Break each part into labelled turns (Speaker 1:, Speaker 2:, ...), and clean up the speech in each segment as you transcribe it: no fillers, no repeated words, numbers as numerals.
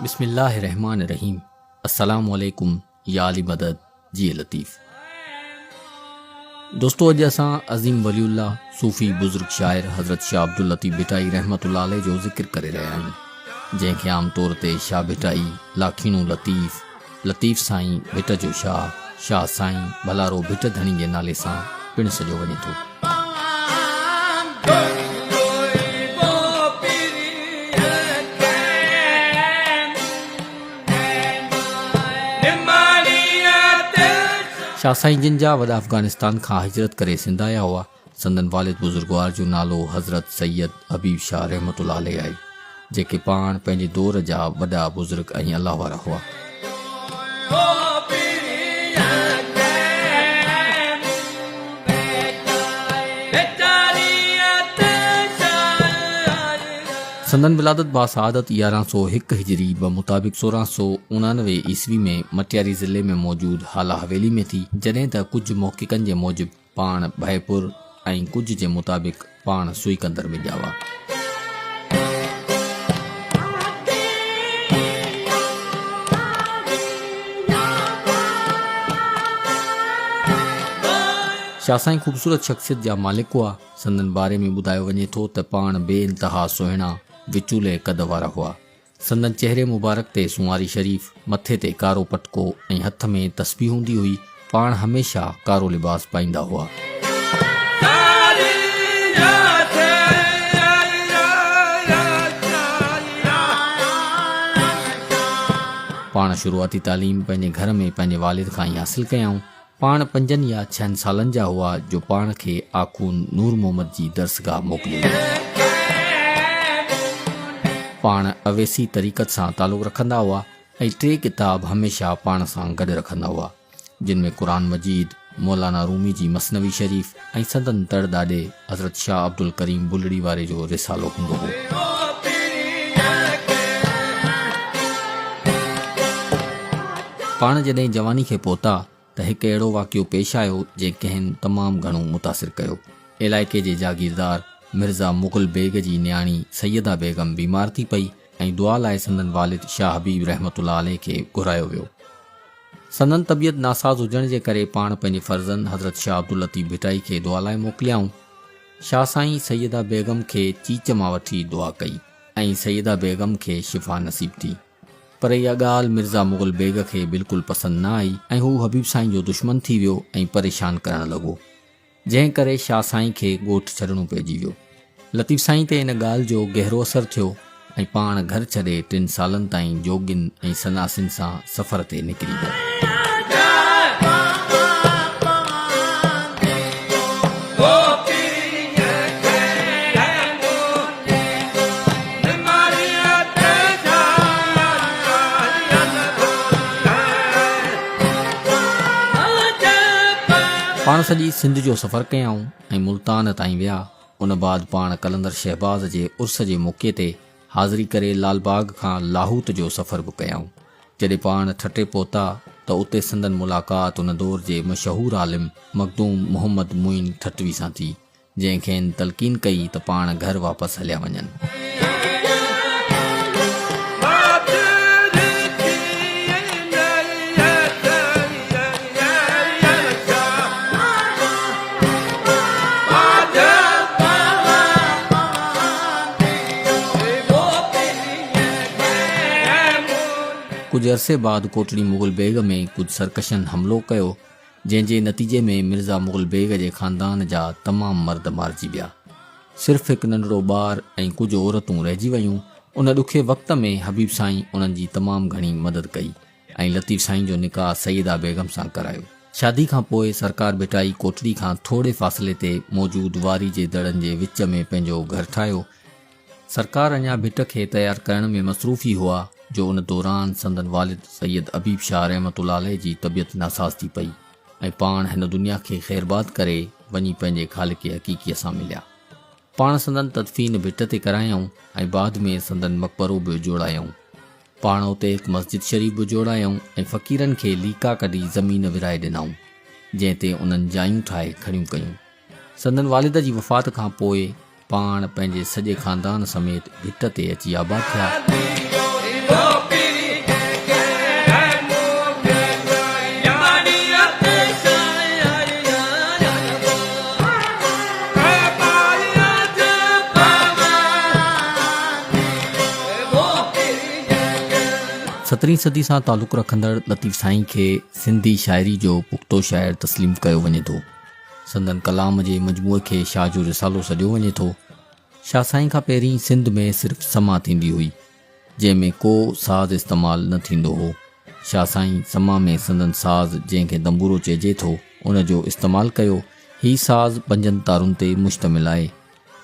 Speaker 1: बिस्मिल्लाहिर्रहमानिर्रहीम। अस्सलामु अलैकुम या अली मदद जी लतीफ़। दोस्तों, अॼु असां अज़ीम वलीउल्लाह सूफ़ी बुज़ुर्ग शाइर हज़रत शाह अब्दुल लतीफ़ भिटाई रहमतुल्लाह अलैह जो ज़िक्र करे रहिया आहियूं, जंहिंखे आम तौर ते शाह भिटाई, लाखीणू लतीफ़, लतीफ़ साईं, भिट जो शाह, शाह साईं, भलारो भिट धणी जे नाले सां पिणु सॼो वञे थो। शाह साईं जिन जा वॾा अफ़गानिस्तान खां हिजरत करे सिंध आया हुआ, संदन वालिद बुज़ुर्गवार जो नालो हज़रत सैयद हबीब शाह रहमतुल्लाह अलैह आहे, जेके पाण पंहिंजे दौर जा वॾा बुज़ुर्ग ऐं अल्लाह वारा हुआ। संदन विलादत बासादत 1101 हिजरी मुताबिक़ 1689 ईस्वी में मटियारी ज़िले में मौजूद हाला हवेली में थी, जॾहिं त कुझु मौक़िक़नि जे मूजिबि पाण भयपुर ऐं कुझु जे मुताबिक़ पाण सुईकंदर में ॼावा। शाह साईं ख़ूबसूरत शख़्सियत जा मालिक हुआ। संदन बारे में ॿुधायो वञे थो त पाण बेइंतहा सुहिणा विचूले कद वारा हुआ। संदन चेहरे मुबारक ते सुवारी शरीफ़, मथे ते कारो पटको ऐं हथ में तस्बीह हूंदी हुई। पाण हमेशा कारो लिबास पाईंदा हुआ। पाण शुरूआती तालीम पंहिंजे घर में पंहिंजे वालिद खां ई हासिल कयऊं। पाण 5 या 6 सालनि जा हुआ जो पाण खे आखून नूर मोहम्मद जी दरसगाह मोकिलियो। पाण अवेसी तरीक़त सां तालुक़ रखंदा हुआ ऐं 3 किताब हमेशा पाण सां गॾु रखंदा हुआ, जिन में क़ुरान मजीद, मौलाना रूमी जी मसनवी शरीफ़ ऐं संदन तड़ ॾाॾे हज़रत शाह अब्दुल करीम बुलड़ी वारे जो रिसालो हूंदो हो। पाण जॾहिं जवानी खे पहुता त हिकु अहिड़ो वाक़ियो पेश आयो जंहिं कंहिं तमामु घणो मुतासिर कयो। इलाइक़े जे जागीरदार मिर्ज़ा मुग़ल बेग जी न्याणी सैयदा बेगम बीमार थी पई ऐं दुआ लाइ संदन वालिद शाह हबीब रहमतुल्लाह अलैह खे घुरायो वियो। संदन तबियत नासाज़ हुजण जे करे पाण पंहिंजे फर्ज़ंद हज़रत शाह अब्दुल लतीफ़ भिटाई खे दुआ लाइ मोकिलियाऊं। शाह साईं सैयदा बेगम खे चीच मां वठी दुआ कई ऐं सैयदा बेगम खे शिफ़ा नसीब थी। पर इहा ॻाल्हि मिर्ज़ा मुग़ल बेग खे बिल्कुलु पसंदि न आई ऐं हू हबीब साईं जो दुश्मन थी वियो ऐं परेशान करणु लॻो, जंहिं करे शाह साईं खे ॻोठु छॾिणो पइजी वियो। लतीफ़ साईं ते इन ॻाल्हि जो गहरो असरु थियो ऐं पाण घर छॾे 3 सालनि ताईं जोगिन ऐं सनासिन सां सफ़र ते निकिरी विया। पाण सॼी सिंध जो सफ़र कयऊं ऐं मुल्तान ताईं विया। उन बाद पाण कलंदर शहबाज़ जे उर्स जे मौक़े ते हाज़िरी करे लालबाग खां लाहौत जो सफ़र बि कयऊं। जॾहिं पाण ठटे पहुता त उते संदन मुलाक़ात उन दौर जे मशहूरु आलिम मखदूम मोहम्मद मुइन ठटवी सां थी, जंहिंखे तलक़ीन कई त पाण घर वापसि हलिया वञनि। कुझु अरसे बाद कोटड़ी मुग़ल बेग में कुझु सरकशनि हमिलो कयो, जंहिंजे नतीजे में मिर्ज़ा मुग़ल बेग जे ख़ानदान जा तमामु मर्द मारिजी विया। सिर्फ़ु हिकु नंढड़ो ॿारु ऐं कुझु औरतूं रहिजी वयूं। उन ॾुखे वक़्त में हबीब साईं उन्हनि जी तमामु घणी मदद कई ऐं लतीफ़ साईं जो निकाह सैयदा बेगम सां करायो। शादी खां पोइ सरकार भिटाई कोटड़ी खां थोरे फ़ासिले ते मौजूदु वारी जे दड़नि जे विच में पंहिंजो घरु ठाहियो सरकार अञा भिट खे तयारु करण में मसरूफ़ ई हुआ जो उन दौरान संदन वालिद सैयद अबीब शाह रहमतुल्लाह अलैह जी तबियत नासाज़ थी पई ऐं पाण हिन दुनिया खे ख़ैरबाद करे वञी पंहिंजे ख़ालिक़ हक़ीक़ीअ सां मिलिया। पाण संदन तदफ़ीन भिट ते करायऊं ऐं बाद में संदन मक़बरो बि जोड़ायऊं। पाण उते हिकु मस्जिद शरीफ़ बि जोड़ायऊं ऐं फ़क़ीरनि खे लीका कढी ज़मीन विराए ॾिनऊं जंहिं ते उन्हनि जायूं ठाहे खड़ियूं कयूं। संदन वालिद जी वफ़ात खां पोइ पाण पंहिंजे सॼे ख़ानदान समेत भिट ते अची आबाद थिया। 17वीं सदी सां तालुक़ु रखंदड़ लतीफ़ साईं खे सिंधी शाइरी जो पुख़्तो शाइर तस्लीम कयो वञे थो। संदन कलाम जे मजमूए खे शाह जो रिसालो सॾियो वञे थो। शाह साईं खां पहिरीं सिंध में सिर्फ़ु समा थींदी हुई जंहिंमें को साज़ इस्तेमालु न थींदो हो। शाह साईं समा में संदन साज़ जंहिंखे दंबूरो चइजे थो उन जो इस्तेमालु कयो। हीउ साज़ 5 तारुनि ते मुश्तमिल आहे।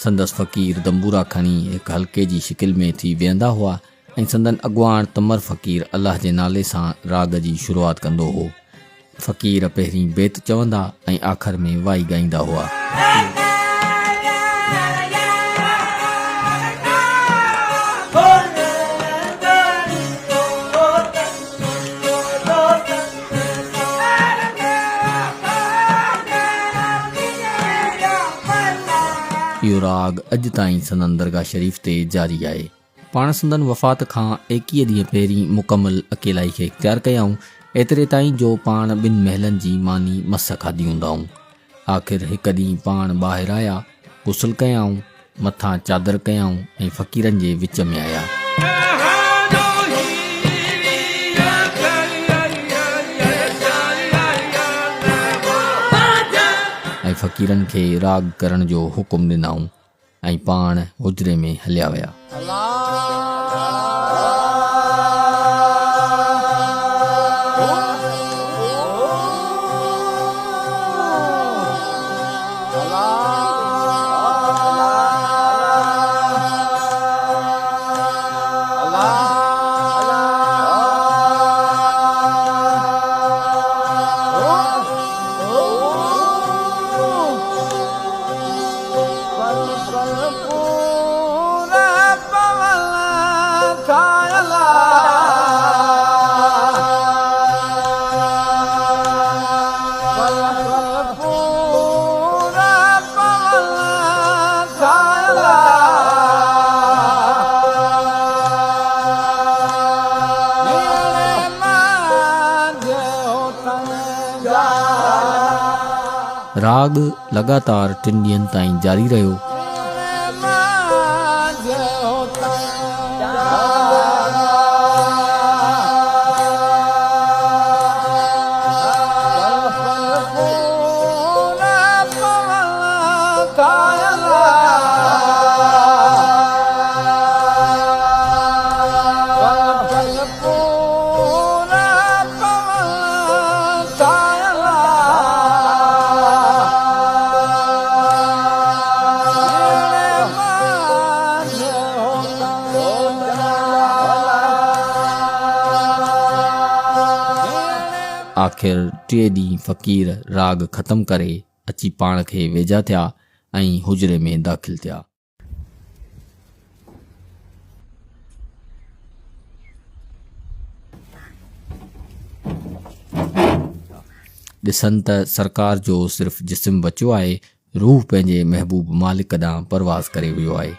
Speaker 1: संदसि फ़क़ीर दंबूरा खणी हिकु हल्के जी शिकिल में थी वेहंदा हुआ ऐं संदन अॻुवाण तमर फ़क़ीर अलाह जे नाले सां राग जी शुरूआत कंदो हो। फ़क़ीर पहिरीं बेत चवंदा ऐं आख़िर में वाई ॻाईंदा हुआ। इहो राग अॼु ताईं संदन दरगाह शरीफ़ ते जारी आहे। पाण संदन वफ़ात खां 21 ॾींहं पहिरीं मुकमल अकेलाई खे इख़्तियार कयाऊं, एतिरे ताईं जो पाण 2 महलनि जी मानी मस खाधी हूंदाऊं। आख़िर हिकु ॾींहुं पाण ॿाहिरि आया, गुसल कयाऊं, मथां चादर कयाऊं ऐं फ़क़ीरनि जे विच में आया। ऐं फ़क़ीरनि खे राग करण जो हुकुम ॾिनाऊं ऐं पाण हुजरे में हलिया विया। राग लगातार 3 ॾींहंनि ताईं जारी रहियो। आख़िर 3 ॾींहं फ़क़ीर राग ख़तमु करे अची पाण खे वेझा थिया ऐं हुजरे में दाख़िल थिया। ॾिसनि त सरकार जो सिर्फ़ु जिस्म बचियो आहे, रूह पंहिंजे महबूब मालिक ॾांहुं परवाज़ करे वियो आहे।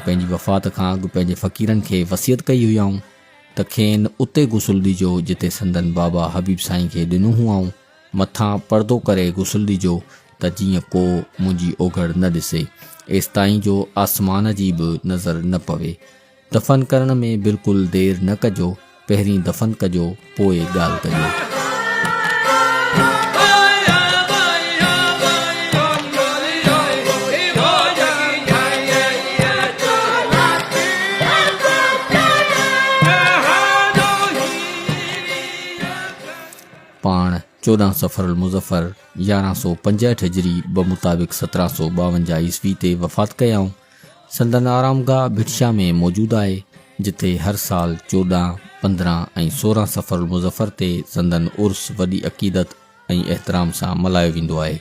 Speaker 1: पंहिंजी वफ़ात खां अॻु पंहिंजे फ़क़ीरनि खे वसियत कई हुआऊं त खेनि उते गुसल ॾिजो जिते संदन बाबा हबीब साईं खे ॾिनो हुआऊं। मथां पर्दो करे गुसल ॾिजो त जीअं को मुंहिंजी ओघड़ न ॾिसे, एसि ताईं जो आसमान जी बि नज़र न पवे। दफ़न करण में बिल्कुलु देरि न कजो, पहिरीं दफ़न कजो पोइ ॻाल्हि कजो। 14 सफ़र मुज़फ़र 1165 हिजरी बमुताबिक़ 1752 ईस्वी ते वफ़ात कयाऊं। संदन आरामगाह भिटशा में मौजूदु आहे, जिते हर साल 14, 15 ऐं 16 सफ़र मुज़फ़र ते संदन उर्स वॾी अक़ीदत ऐं एहतराम सां मल्हायो वेंदो आहे,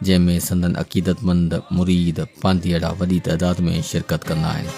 Speaker 1: जंहिंमें संदन अक़ीदतमंद मुरीद पांधीअड़ा वॾी तइदाद में शिरकत कंदा आहिनि।